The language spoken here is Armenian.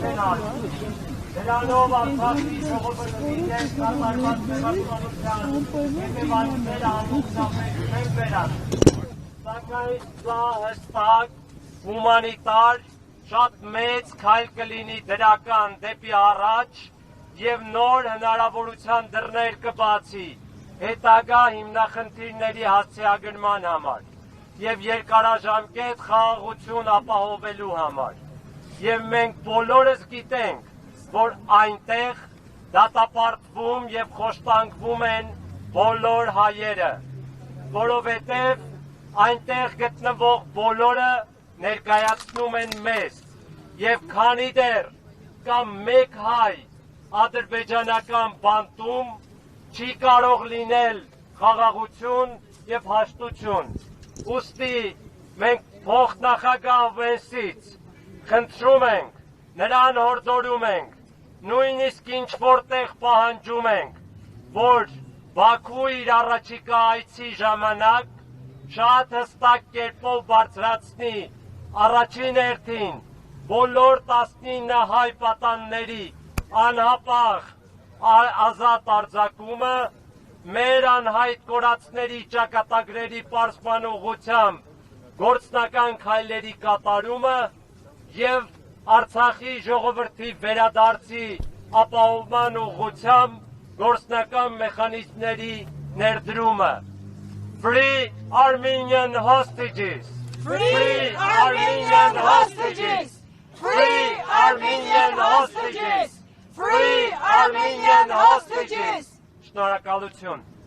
մենալ։ Դրանով Արցախի ժողովրդի դեմ կատարված մեղադրության հետևանքները ամբողջապես չեն վերան։ Սակայն սա հստակ, հումանիտար, շատ մեծ քայլ կլինի դրական դեպի առաջ և նոր հնարավորության դռներ կբացի հետագա հիմնախնդիրների հասցեագրման համար և երկարաժամկետ խաղաղություն ապահովելու համար։ Եվ մենք բոլորս գիտենք, որ այնտեղ դատապարտվում և խոշտանգվում են բոլոր հայերը, որովհետև այնտեղ գտնվող բոլորը ներկայացնում են մեզ, և քանի դեռ կամ մեկ հայ ադրբեջանական բանտում չի կարող լինել խաղաղություն և հաշտություն։ Ուստի մենք փոխնախագահ Վենսից խնդրում ենք, նրան հորդորում ենք, նույնիսկ ինչ-որ տեղ պահանջում ենք, որ Բաքու իր առաջիկա այցի ժամանակ շատ հստակ կերպով բարձրացնի առաջին հերթին բոլոր 19 հայ պատանների անհապաղ ազատ արձակումը, մեր անհայտ կորածների ճակատագրերի պարզման ուղղությամբ գործնական քայլերի կատարումը և Արցախի ժողովրդի վերադարձի ապահովման ուղղությամբ գործնական մեխանիզմների ներդրումը։ Free Armenian hostages! Free Armenian hostages! Free Armenian hostages! Free Armenian hostages! Շնորհակալություն։